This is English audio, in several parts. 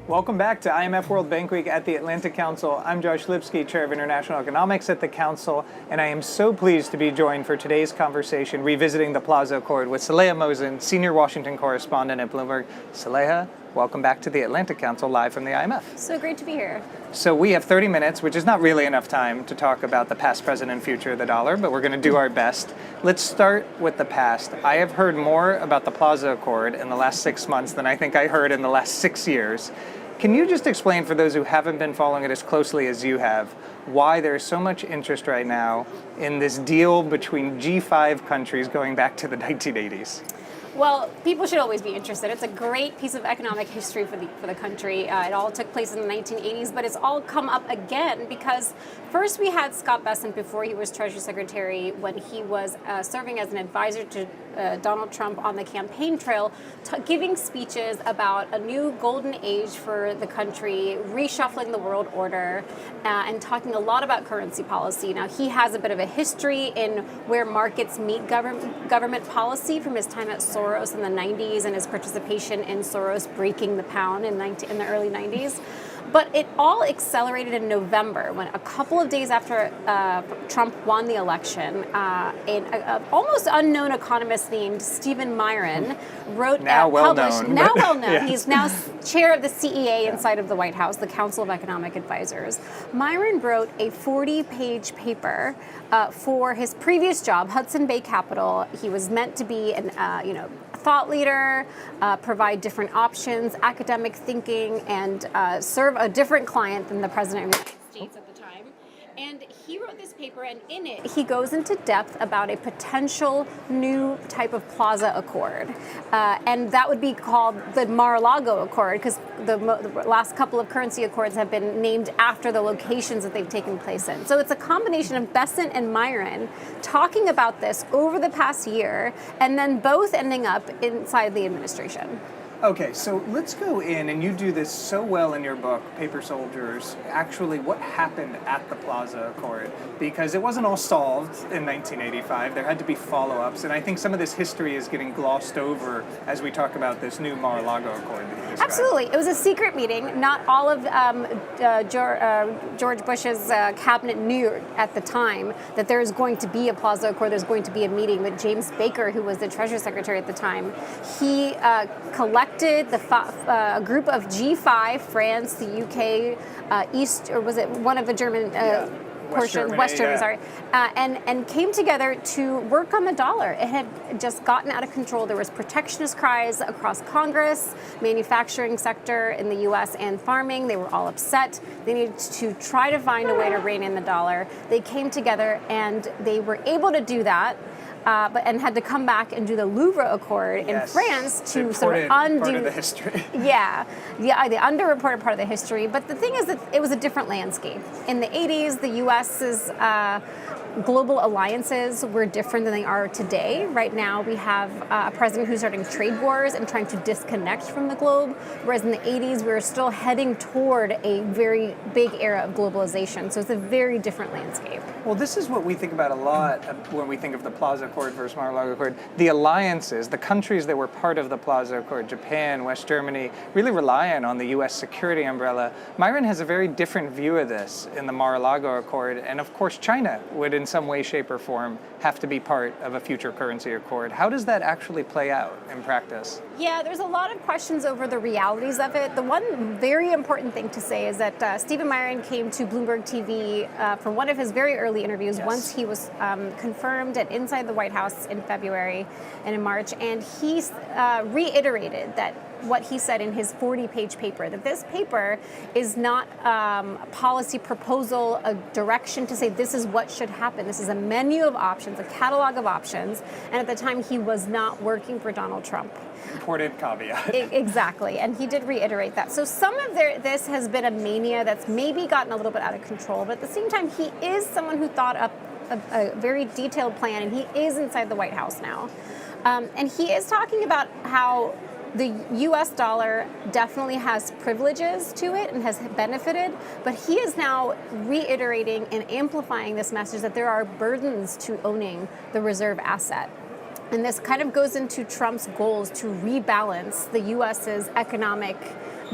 Welcome back to IMF-World Bank Week at the Atlantic Council. I'm Josh Lipsky, Chair of International Economics at the Council, and I am so pleased to be joined for today's conversation revisiting the Plaza Accord with Saleha Mohsin, Senior Washington Correspondent at Bloomberg. Saleha, welcome back to the Atlantic Council live from the IMF. So great to be here. So we have 30 minutes, which is not really enough time to talk about the past, present, and future of the dollar, but we're going to do our best. Let's start with the past. I have heard more about the Plaza Accord in the last 6 months than I think I heard in the last 6 years. Can you just explain for those who haven't been following it as closely as you have, why there's so much interest right now in this deal between G5 countries going back to the 1980s? Well, people should always be interested. It's a great piece of economic history for the country. It all took place in the 1980s, but it's all come up again because first we had Scott Bessons before he was Treasury Secretary when he was serving as an advisor to Donald Trump on the campaign trail, giving speeches about a new golden age for the country, reshuffling the world order, and talking a lot about currency policy. Now, he has a bit of a history in where markets meet government policy from his time at Soros in the 90s and his participation in Soros breaking the pound in the early 90s. But it all accelerated in November when a couple of days after Trump won the election, an almost unknown economist named Stephen Myron wrote now well known. Yeah. He's now chair of the CEA inside of the White House, the Council of Economic Advisors. Myron wrote a 40-page paper for his previous job, Hudson Bay Capital. He was meant to be an thought leader, provide different options, academic thinking, and serve a different client than the President of the United States at the time. And he wrote this paper, and in it, he goes into depth about a potential new type of Plaza Accord. And that would be called the Mar-a-Lago Accord, because the last couple of currency accords have been named after the locations that they've taken place in. So it's a combination of Bessons and Myron talking about this over the past year, and then both ending up inside the administration. Okay, so let's go in, and you do this so well in your book, Paper Soldiers, actually what happened at the Plaza Accord, because it wasn't all solved in 1985. There had to be follow-ups, and I think some of this history is getting glossed over as we talk about this new Mar-a-Lago Accord that you described. Absolutely. It was a secret meeting. Not all of George Bush's cabinet knew at the time that there is going to be a Plaza Accord, there's going to be a meeting, but James Baker, who was the Treasury Secretary at the time, he collected a group of G5, France, the UK, East, or was it one of the German portions, West Germany, sorry, and came together to work on the dollar. It had just gotten out of control. There was protectionist cries across Congress, manufacturing sector in the U.S. and farming. They were all upset. They needed to try to find a way to rein in the dollar. They came together and they were able to do that. And had to come back and do the Louvre Accord in France to sort of undo part of the history. the underreported part of the history. But the thing is that it was a different landscape. In the 80s, the U.S.'s global alliances were different than they are today. Right now, we have a president who's starting trade wars and trying to disconnect from the globe, whereas in the 80s, we were still heading toward a very big era of globalization. So it's a very different landscape. Well, this is what we think about a lot when we think of the Plaza Accord versus Mar-a-Lago Accord. The alliances, the countries that were part of the Plaza Accord, Japan, West Germany, really relying on the U.S. security umbrella. Myron has a very different view of this in the Mar-a-Lago Accord, and of course China would in some way, shape, or form have to be part of a future currency accord. How does that actually play out in practice? Yeah, there's a lot of questions over the realities of it. The one very important thing to say is that Stephen Myron came to Bloomberg TV for one of his very early interviews once he was confirmed at Inside the White House in February and in March, and he reiterated that what he said in his 40-page paper, that this paper is not a policy proposal, a direction to say this is what should happen. This is a menu of options, a catalog of options, and at the time he was not working for Donald Trump. Important caveat. Exactly, and he did reiterate that. So some of this has been a mania that's maybe gotten a little bit out of control, but at the same time, he is someone who thought up a very detailed plan, and he is inside the White House now. And he is talking about how the U.S. dollar definitely has privileges to it and has benefited, but he is now reiterating and amplifying this message that there are burdens to owning the reserve asset. And this kind of goes into Trump's goals to rebalance the U.S.'s economic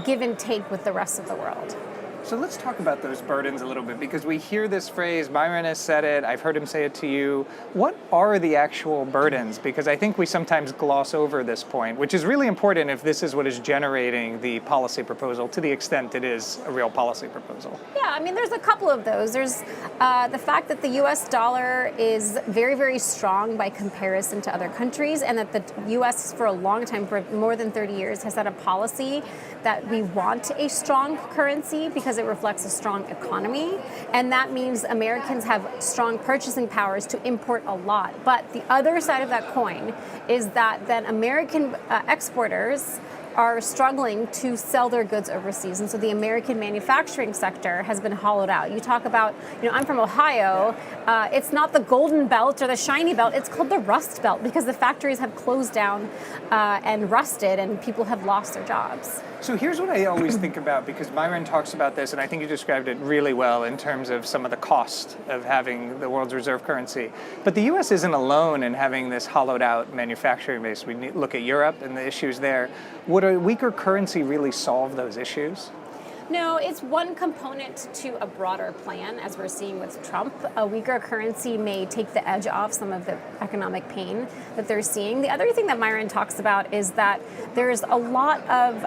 give and take with the rest of the world. So let's talk about those burdens a little bit, because we hear this phrase, Myron has said it, I've heard him say it to you. What are the actual burdens? Because I think we sometimes gloss over this point, which is really important if this is what is generating the policy proposal, to the extent it is a real policy proposal. Yeah, I mean, there's a couple of those. There's the fact that the US dollar is very, very strong by comparison to other countries, and that the US for a long time, for more than 30 years, has had a policy that we want a strong currency because it reflects a strong economy, and that means Americans have strong purchasing powers to import a lot. But the other side of that coin is that then American exporters are struggling to sell their goods overseas. And so the American manufacturing sector has been hollowed out. You talk about, I'm from Ohio. It's not the golden belt or the shiny belt. It's called the rust belt because the factories have closed down and rusted and people have lost their jobs. So here's what I always think about, because Myron talks about this, and I think you described it really well in terms of some of the cost of having the world's reserve currency. But the U.S. isn't alone in having this hollowed out manufacturing base. We look at Europe and the issues there. Would a weaker currency really solve those issues? No, it's one component to a broader plan, as we're seeing with Trump. A weaker currency may take the edge off some of the economic pain that they're seeing. The other thing that Myron talks about is that there's a lot of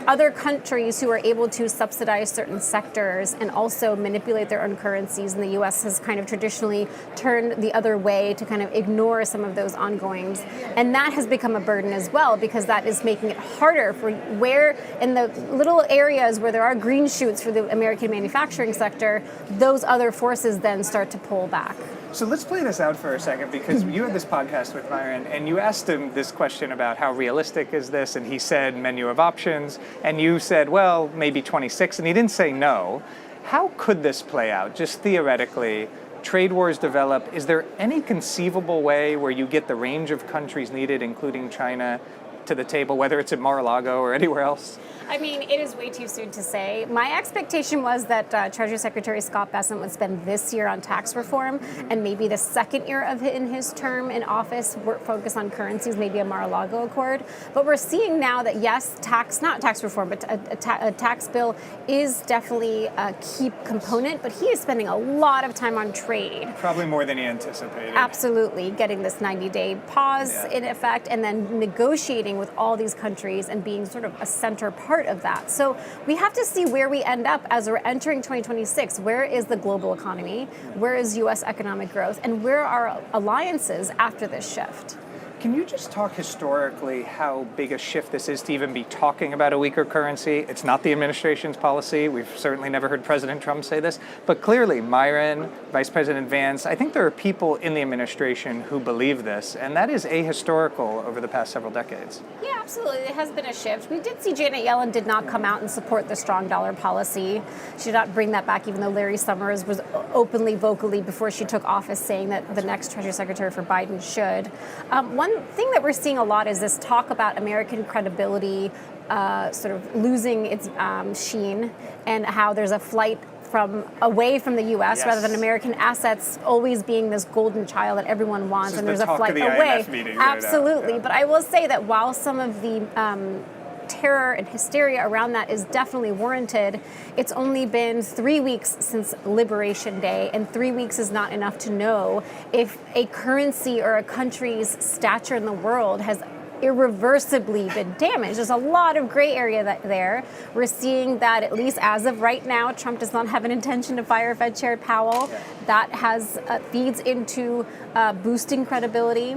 other countries who are able to subsidize certain sectors and also manipulate their own currencies, and the U.S. has kind of traditionally turned the other way to kind of ignore some of those ongoings. And that has become a burden as well, because that is making it harder for where in the little areas where there are green shoots for the American manufacturing sector, those other forces then start to pull back. So let's play this out for a second, because you had this podcast with Myron and you asked him this question about how realistic is this, and he said menu of options, and you said, well, maybe 26, and he didn't say no. How could this play out, just theoretically? Trade wars develop. Is there any conceivable way where you get the range of countries needed, including China, to the table, whether it's at Mar-a-Lago or anywhere else? I mean, it is way too soon to say. My expectation was that Treasury Secretary Scott Bessent would spend this year on tax reform, and maybe the second year in his term in office focus on currencies, maybe a Mar-a-Lago Accord. But we're seeing now that yes, not tax reform, but a tax bill is definitely a key component, but he is spending a lot of time on trade. Probably more than he anticipated. Absolutely, getting this 90-day pause in effect, and then negotiating with all these countries and being sort of a center part of that. So we have to see where we end up as we're entering 2026. Where is the global economy? Where is U.S. economic growth? And where are alliances after this shift? Can you just talk historically how big a shift this is to even be talking about a weaker currency? It's not the administration's policy. We've certainly never heard President Trump say this. But clearly, Myron, Vice President Vance, I think there are people in the administration who believe this. And that is ahistorical over the past several decades. Yeah, absolutely. It has been a shift. We did see Janet Yellen did not come out and support the strong dollar policy. She did not bring that back, even though Larry Summers was openly, vocally, before she took office, saying that the next Treasury Secretary for Biden should. One thing that we're seeing a lot is this talk about American credibility sort of losing its sheen, and how there's a flight away from the U.S. rather than American assets always being this golden child that everyone wants, and there's a flight away. Absolutely, but I will say that while some of the terror and hysteria around that is definitely warranted, it's only been 3 weeks since Liberation Day, and 3 weeks is not enough to know if a currency or a country's stature in the world has irreversibly been damaged. There's a lot of gray area there. We're seeing that, at least as of right now, Trump does not have an intention to fire Fed Chair Powell. That has feeds into boosting credibility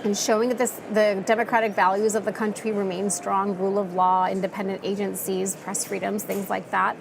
and showing that the democratic values of the country remain strong: rule of law, independent agencies, press freedoms, things like that.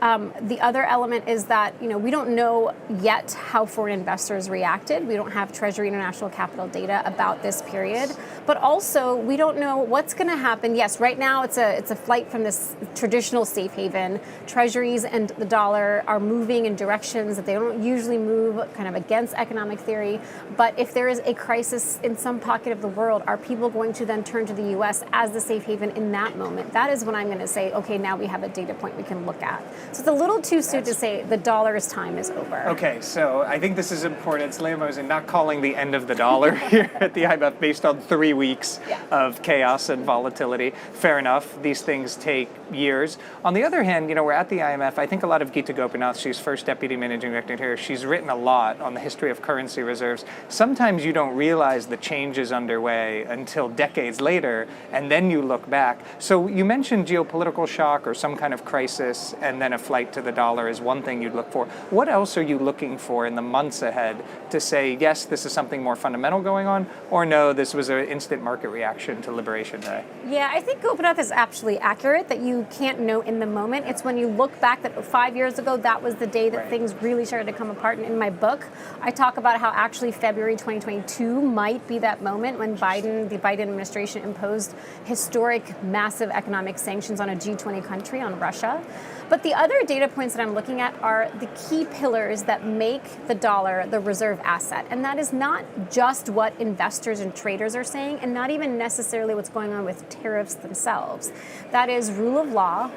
The other element is that we don't know yet how foreign investors reacted. We don't have Treasury International Capital data about this period, but also we don't know what's going to happen. Yes, right now it's a flight from this traditional safe haven. Treasuries and the dollar are moving in directions that they don't usually move, kind of against economic theory. But if there is a crisis in some pocket of the world, are people going to then turn to the U.S. as the safe haven in that moment? That is when I'm going to say, okay, now we have a data point we can look at. So it's a little too soon to say the dollar's time is over. Okay, so I think this is important. Saleha Mohsin not calling the end of the dollar here at the IMF based on 3 weeks of chaos and volatility. Fair enough. These things take years. On the other hand, we're at the IMF. I think a lot of Geeta Gopinath, she's first deputy managing director here, she's written a lot on the history of currency reserves. Sometimes you don't realize the change is underway until decades later, and then you look back. So you mentioned geopolitical shock or some kind of crisis, and then a flight to the dollar is one thing you'd look for. What else are you looking for in the months ahead to say, yes, this is something more fundamental going on, or no, this was an instant market reaction to Liberation Day? Yeah, I think Gopinath is absolutely accurate that you can't know in the moment. It's when you look back that 5 years ago, that was the day that things really started to come apart. And in my book, I talk about how actually February 2022 might be that moment when the Biden administration imposed historic, massive economic sanctions on a G20 country, on Russia. But the other data points that I'm looking at are the key pillars that make the dollar the reserve asset. And that is not just what investors and traders are saying, and not even necessarily what's going on with tariffs themselves. That is rule of law.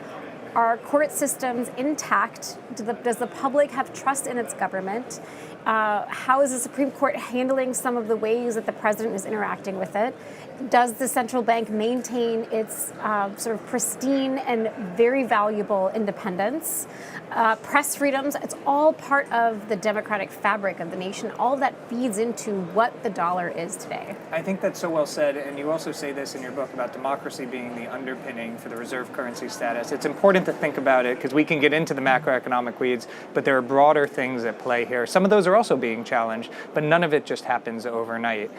Are court systems intact? Does the public have trust in its government? How is the Supreme Court handling some of the ways that the president is interacting with it? Does the central bank maintain its sort of pristine and very valuable independence? Press freedoms, it's all part of the democratic fabric of the nation. All of that feeds into what the dollar is today. I think that's so well said, and you also say this in your book about democracy being the underpinning for the reserve currency status. It's important to think about it because we can get into the macroeconomic weeds, but there are broader things at play here. Some of those are also being challenged, but none of it just happens overnight.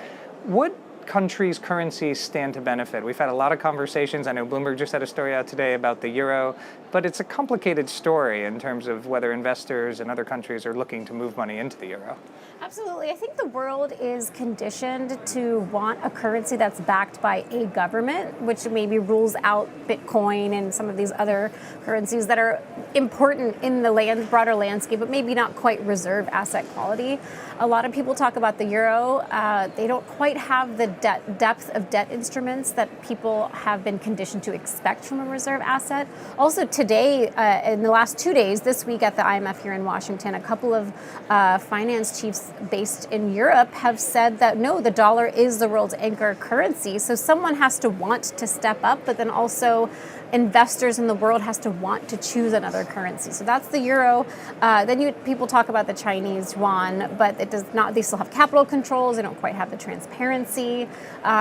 What countries' currencies stand to benefit? We've had a lot of conversations. I know Bloomberg just had a story out today about the euro, but it's a complicated story in terms of whether investors in other countries are looking to move money into the euro. Absolutely. I think the world is conditioned to want a currency that's backed by a government, which maybe rules out Bitcoin and some of these other currencies that are important in the broader landscape, but maybe not quite reserve asset quality. A lot of people talk about the euro. They don't quite have the depth of debt instruments that people have been conditioned to expect from a reserve asset. Also today, in the last 2 days, this week at the IMF here in Washington, a couple of finance chiefs based in Europe have said that no, the dollar is the world's anchor currency. So someone has to want to step up, but then also investors in the world has to want to choose another currency. So that's the euro. Then people talk about the Chinese yuan, but it does not. They still have capital controls. They don't quite have the transparency.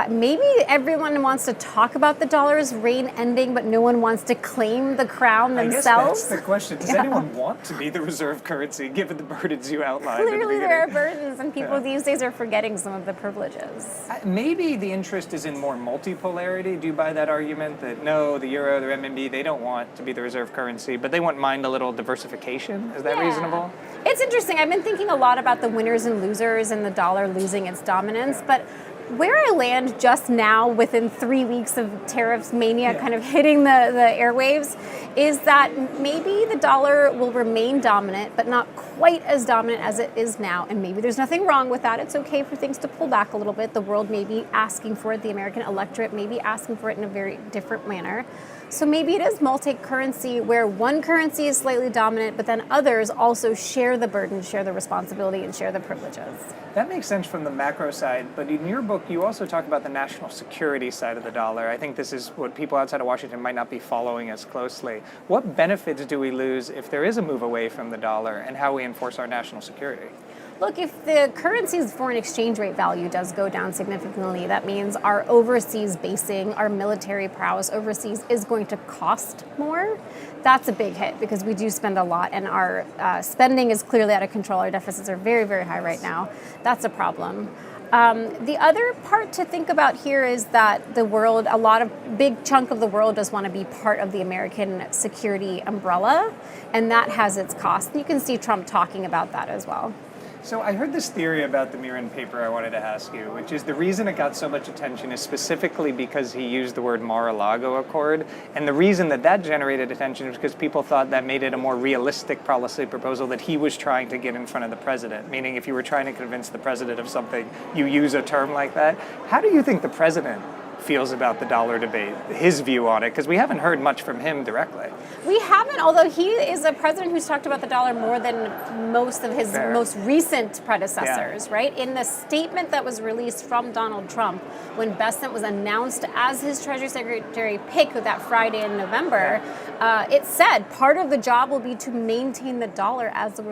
Maybe everyone wants to talk about the dollar's reign ending, but no one wants to claim the crown themselves. I guess that's the question. Does anyone want to be the reserve currency, given the burdens you outlined? Clearly, there are burdens, and people these days are forgetting some of the privileges. Maybe the interest is in more multipolarity. Do you buy that argument that no, the euro, the renminbi, they don't want to be the reserve currency, but they wouldn't mind a little diversification? Is that reasonable? It's interesting. I've been thinking a lot about the winners and losers and the dollar losing its dominance, but where I land just now within 3 weeks of tariffs mania kind of hitting the airwaves is that maybe the dollar will remain dominant, but not quite as dominant as it is now. And maybe there's nothing wrong with that. It's okay for things to pull back a little bit. The world may be asking for it. The American electorate may be asking for it in a very different manner. So maybe it is multi-currency where one currency is slightly dominant, but then others also share the burden, share the responsibility, and share the privileges. That makes sense from the macro side, but in your book, you also talk about the national security side of the dollar. I think this is what people outside of Washington might not be following as closely. What benefits do we lose if there is a move away from the dollar, and how we enforce our national security? Look, if the currency's foreign exchange rate value does go down significantly, that means our overseas basing, our military prowess overseas is going to cost more. That's a big hit because we do spend a lot, and our spending is clearly out of control. Our deficits are very, very high right now. That's a problem. The other part to think about here is that the world, big chunk of the world does want to be part of the American security umbrella, and that has its cost. You can see Trump talking about that as well. So I heard this theory about the Mnuchin paper I wanted to ask you, which is the reason it got so much attention is specifically because he used the word Mar-a-Lago Accord. And the reason that that generated attention is because people thought that made it a more realistic policy proposal that he was trying to get in front of the president. Meaning if you were trying to convince the president of something, you use a term like that. How do you think the president feels about the dollar debate, his view on it? Because we haven't heard much from him directly. We haven't, although he is a president who's talked about the dollar more than most of his most recent predecessors, right? In the statement that was released from Donald Trump when Bessons was announced as his Treasury Secretary pick that Friday in November, it said part of the job will be to maintain the dollar as the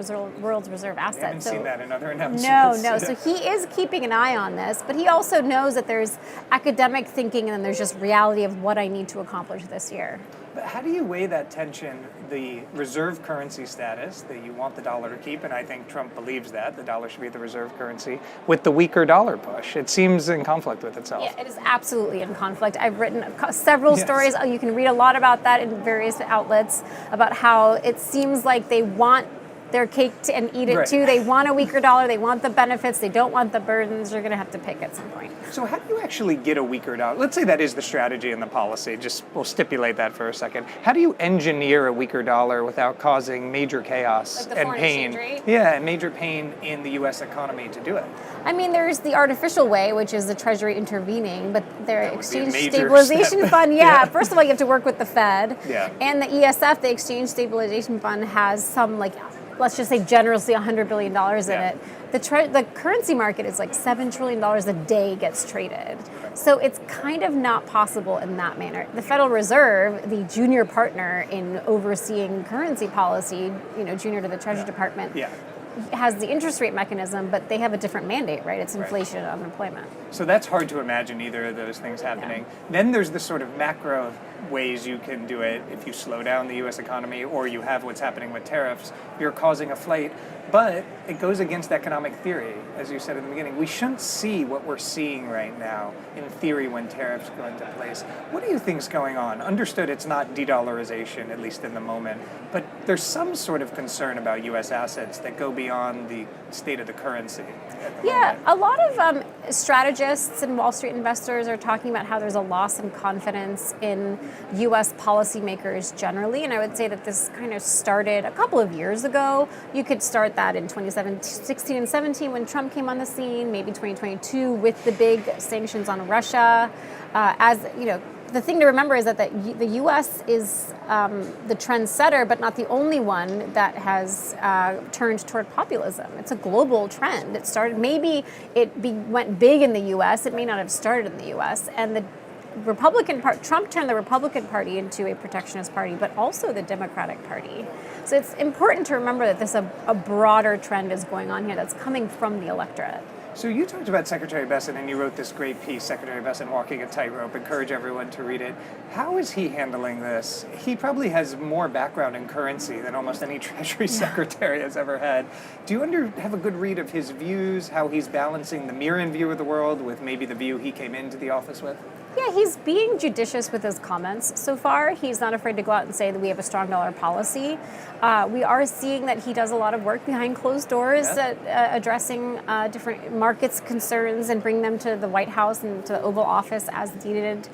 world's reserve asset. I haven't seen that in other announcements. No. So he is keeping an eye on this, but he also knows that there's academic thinking and then there's just reality of what I need to accomplish this year. But how do you weigh that tension, the reserve currency status that you want the dollar to keep, and I think Trump believes that, the dollar should be the reserve currency, with the weaker dollar push? It seems in conflict with itself. Yeah, it is absolutely in conflict. I've written several stories. You can read a lot about that in various outlets, about how it seems like they want their cake and eat it too. They want a weaker dollar. They want the benefits. They don't want the burdens. You're going to have to pick at some point. So how do you actually get a weaker dollar? Let's say that is the strategy and the policy. Just we'll stipulate that for a second. How do you engineer a weaker dollar without causing major chaos like the and foreign pain? Exchange rate? Yeah, and major pain in the U.S. economy to do it. I mean, there's the artificial way, which is the Treasury intervening, but their exchange major stabilization step. fund, Yeah. First of all, you have to work with the Fed. Yeah. And the ESF, the exchange stabilization fund, has some, let's just say generously $100 billion in it. The currency market is like $7 trillion a day gets traded. So it's kind of not possible in that manner. The Federal Reserve, the junior partner in overseeing currency policy, junior to the Treasury Department, has the interest rate mechanism, but they have a different mandate, right? It's inflation and unemployment. So that's hard to imagine either of those things happening. Yeah. Then there's the sort of macro ways you can do it. If you slow down the U.S. economy or you have what's happening with tariffs, you're causing a flight. But it goes against economic theory, as you said in the beginning. We shouldn't see what we're seeing right now in theory when tariffs go into place. What do you think's going on? Understood it's not de-dollarization, at least in the moment, but there's some sort of concern about U.S. assets that go beyond the state of the currency at the moment. A lot of strategists and Wall Street investors are talking about how there's a loss in confidence in U.S. policymakers generally, and I would say that this kind of started a couple of years ago. You could start that in 2016 and 17 when Trump came on the scene, maybe 2022 with the big sanctions on Russia. The thing to remember is that the U.S. is the trendsetter, but not the only one that has turned toward populism. It's a global trend. It started, maybe went big in the U.S. It may not have started in the U.S. And the Trump turned the Republican Party into a protectionist party, but also the Democratic Party. So it's important to remember that this a broader trend is going on here that's coming from the electorate. So you talked about Secretary Bessons, and you wrote this great piece, Secretary Bessons Walking a Tightrope. Encourage everyone to read it. How is he handling this? He probably has more background in currency than almost any Treasury Secretary has ever had. Do you have a good read of his views, how he's balancing the Mnuchin view of the world with maybe the view he came into the office with? Yeah, he's being judicious with his comments so far. He's not afraid to go out and say that we have a strong dollar policy. We are seeing that he does a lot of work behind closed doors, addressing different markets concerns and bring them to the White House and to the Oval Office as needed.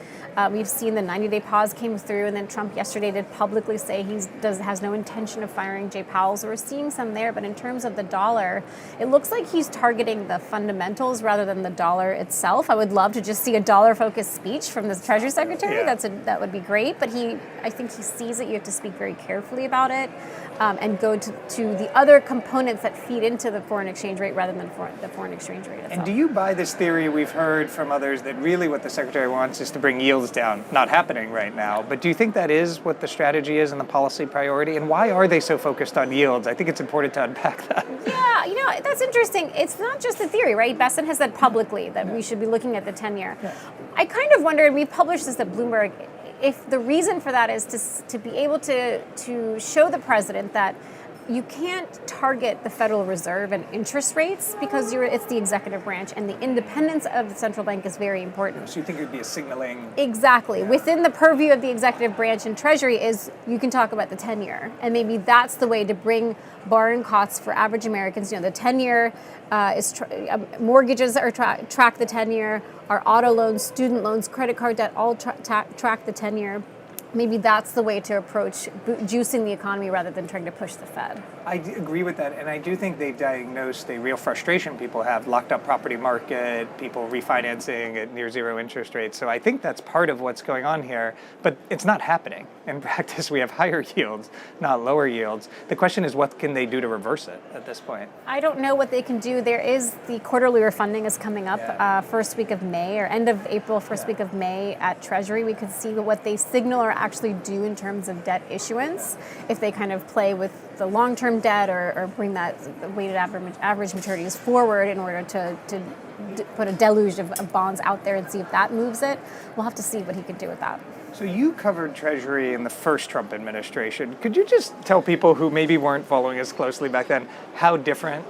We've seen the 90-day pause came through, and then Trump yesterday did publicly say he has no intention of firing Jay Powell. So we're seeing some there, but in terms of the dollar, it looks like he's targeting the fundamentals rather than the dollar itself. I would love to just see a dollar-focused speech from the Treasury Secretary. Yeah. That would be great, but I think he sees that you have to speak very carefully about it and go to the other components that feed into the foreign exchange rate rather than the foreign exchange rate itself. And do you buy this theory we've heard from others that really what the Secretary wants is to bring yields down? Not happening right now, but do you think that is what the strategy is and the policy priority? And why are they so focused on yields? I think it's important to unpack that. Yeah, that's interesting. It's not just a theory, right? Bessons has said publicly that we should be looking at the tenure. Yeah. I kind of wondered, we published this at Bloomberg, if the reason for that is to be able to show the president that you can't target the Federal Reserve and interest rates because it's the executive branch, and the independence of the central bank is very important. So you think it would be a signaling? Exactly. Yeah. Within the purview of the executive branch and Treasury is you can talk about the tenure, and maybe that's the way to bring borrowing costs for average Americans. The tenure is mortgages are track the tenure, our auto loans, student loans, credit card debt all track the tenure. Maybe that's the way to approach juicing the economy rather than trying to push the Fed. I agree with that, and I do think they've diagnosed a real frustration people have, locked up property market, people refinancing at near zero interest rates. So I think that's part of what's going on here, but it's not happening. In practice, we have higher yields, not lower yields. The question is, what can they do to reverse it at this point? I don't know what they can do. There is the quarterly refunding is coming up first week of May or end of April, first week of May at Treasury. We could see what they signal or actually do in terms of debt issuance, if they kind of play with the long-term debt or bring that weighted average maturities forward in order to put a deluge of bonds out there and see if that moves it. We'll have to see what he can do with that. So you covered Treasury in the first Trump administration. Could you just tell people who maybe weren't following us closely back then how different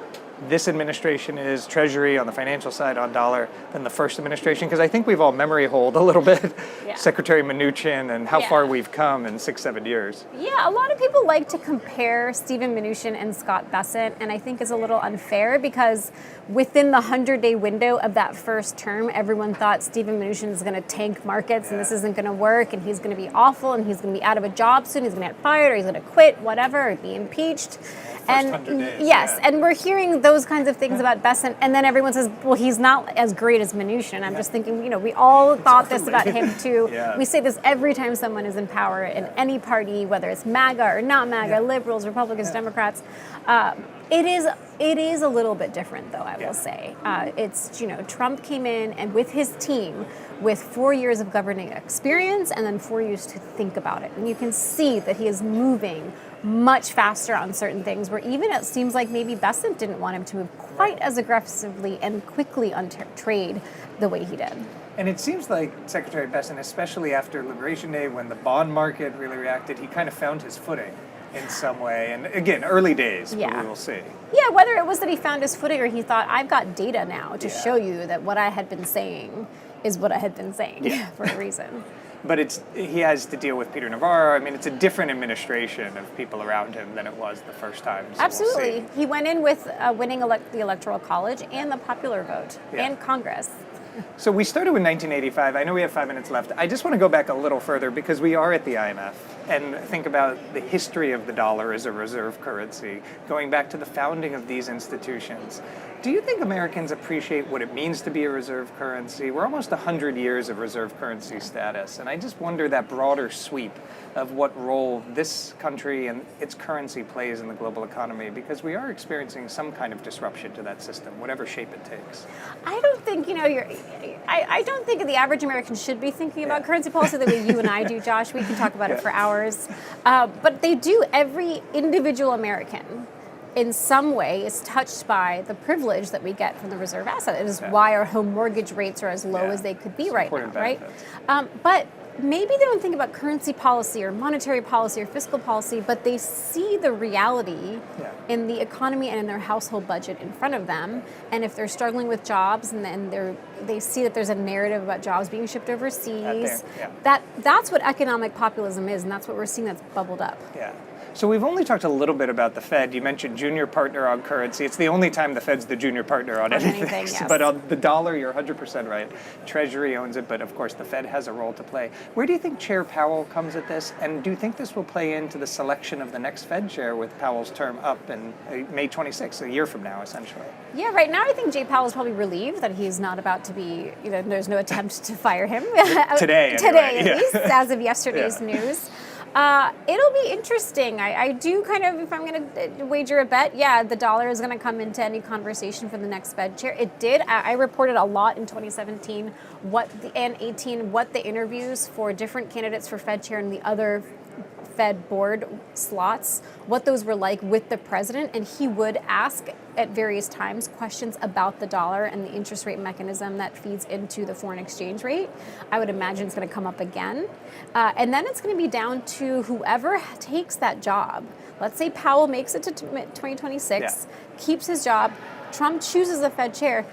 this administration is, Treasury on the financial side on dollar, than the first administration? Because I think we've all memory holed a little bit. Yeah. Secretary Mnuchin and how far we've come in 6-7 years. Yeah, a lot of people like to compare Stephen Mnuchin and Scott Bessent, and I think it's a little unfair because within the 100-day window of that first term, everyone thought Stephen Mnuchin is going to tank markets and this isn't going to work and he's going to be awful and he's going to be out of a job soon, he's going to get fired or he's going to quit, whatever, or be impeached. And we're hearing those kinds of things about Bessent, and then everyone says, well, he's not as great as Mnuchin. I'm just thinking, we all thought this about him too. We say this every time someone is in power in any party, whether it's MAGA or not MAGA, liberals, Republicans, Democrats. It is a little bit different, though, I will say. It's, Trump came in and with his team with 4 years of governing experience and then 4 years to think about it. And you can see that he is moving much faster on certain things, where even it seems like maybe Bessent didn't want him to move quite as aggressively and quickly on trade the way he did. And it seems like Secretary Bessent, especially after Liberation Day, when the bond market really reacted, he kind of found his footing in some way. And again, early days, but we will see. Yeah, whether it was that he found his footing or he thought, I've got data now to show you that what I had been saying is what I had been saying for a reason. But he has to deal with Peter Navarro. I mean, it's a different administration of people around him than it was the first time. So absolutely. He went in with winning the Electoral College and the popular vote and Congress. So we started with 1985. I know we have 5 minutes left. I just want to go back a little further because we are at the IMF and think about the history of the dollar as a reserve currency, going back to the founding of these institutions. Do you think Americans appreciate what it means to be a reserve currency? We're almost 100 years of reserve currency status, and I just wonder that broader sweep of what role this country and its currency plays in the global economy, because we are experiencing some kind of disruption to that system, whatever shape it takes. I don't think, I don't think the average American should be thinking about currency policy the way you and I do, Josh. We can talk about it for hours. But they do. Every individual American in some way is touched by the privilege that we get from the reserve asset. It is why our home mortgage rates are as low as they could be right now, right? But maybe they don't think about currency policy or monetary policy or fiscal policy, but they see the reality in the economy and in their household budget in front of them. And if they're struggling with jobs and then they see that there's a narrative about jobs being shipped overseas, that's what economic populism is, and that's what we're seeing that's bubbled up. Yeah. So we've only talked a little bit about the Fed. You mentioned junior partner on currency. It's the only time the Fed's the junior partner on anything. Yes. But on the dollar, you're 100% right. Treasury owns it, but of course the Fed has a role to play. Where do you think Chair Powell comes at this? And do you think this will play into the selection of the next Fed chair with Powell's term up in May 26th, a year from now, essentially? Yeah, right now I think Jay Powell is probably relieved that he's not about to be, there's no attempt to fire him. Today, at least, as of yesterday's news. It'll be interesting. I do kind of, if I'm going to wager a bet, the dollar is going to come into any conversation for the next Fed chair. It did. I reported a lot in 2017 and 18 what the interviews for different candidates for Fed chair and the other Fed board slots, what those were like with the president, and he would ask at various times questions about the dollar and the interest rate mechanism that feeds into the foreign exchange rate. I would imagine it's going to come up again. And then it's going to be down to whoever takes that job. Let's say Powell makes it to 2026, keeps his job, Trump chooses a Fed chair.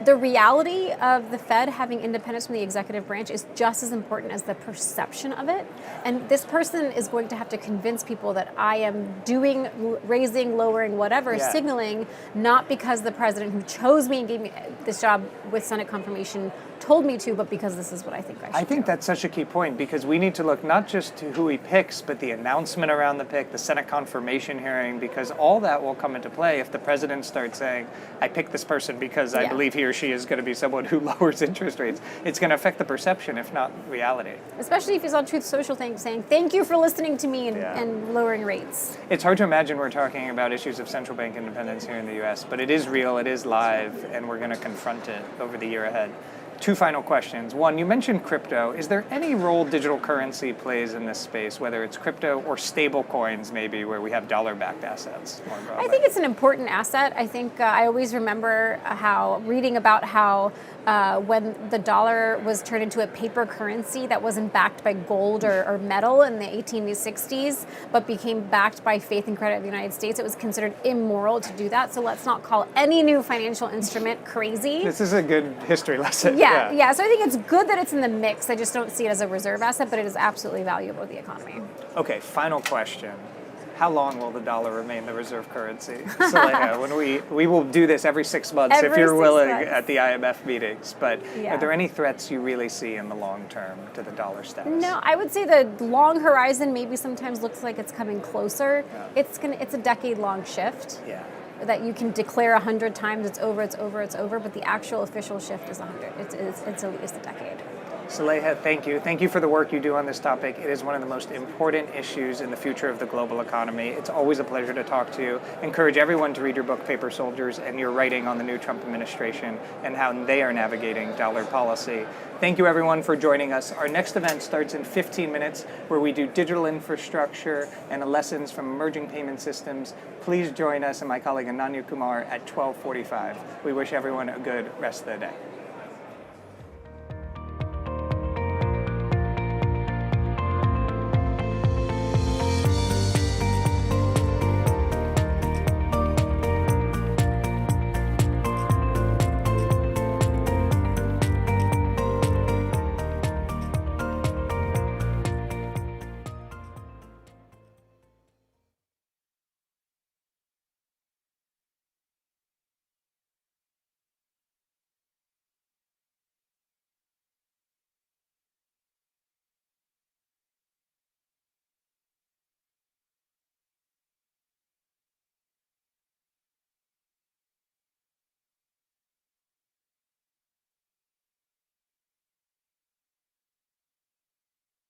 The reality of the Fed having independence from the executive branch is just as important as the perception of it. And this person is going to have to convince people that I am doing, raising, lowering, whatever, signaling, not because the president who chose me and gave me this job with Senate confirmation told me to, but because this is what I think I should I think that's such a key point, because we need to look not just to who he picks, but the announcement around the pick, the Senate confirmation hearing, because all that will come into play if the president starts saying, I picked this person because I believe he or she is going to be someone who lowers interest rates. It's going to affect the perception, if not reality. Especially if he's on Truth Social saying, thank you for listening to me and lowering rates. It's hard to imagine we're talking about issues of central bank independence here in the US, but it is real, it is live, and we're going to confront it over the year ahead. Two final questions. One, you mentioned crypto. Is there any role digital currency plays in this space, whether it's crypto or stable coins, maybe, where we have dollar-backed assets more broadly? I think it's an important asset. I think I always remember reading about how when the dollar was turned into a paper currency that wasn't backed by gold or metal in the 1860s, but became backed by faith and credit of the United States, it was considered immoral to do that. So let's not call any new financial instrument crazy. This is a good history lesson. Yeah. So I think it's good that it's in the mix. I just don't see it as a reserve asset, but it is absolutely valuable to the economy. Okay, final question. How long will the dollar remain the reserve currency? Saleha, when we will do this every 6 months if you're willing at the IMF meetings. But are there any threats you really see in the long term to the dollar status? No, I would say the long horizon maybe sometimes looks like it's coming closer. Yeah. It's a decade-long shift. Yeah. That you can declare 100 times it's over, but the actual official shift is 100. It's at least a decade. Saleha, thank you. Thank you for the work you do on this topic. It is one of the most important issues in the future of the global economy. It's always a pleasure to talk to you. Encourage everyone to read your book, Paper Soldiers, and your writing on the new Trump administration and how they are navigating dollar policy. Thank you, everyone, for joining us. Our next event starts in 15 minutes, where we do digital infrastructure and lessons from emerging payment systems. Please join us and my colleague Ananya Kumar at 12:45. We wish everyone a good rest of the day.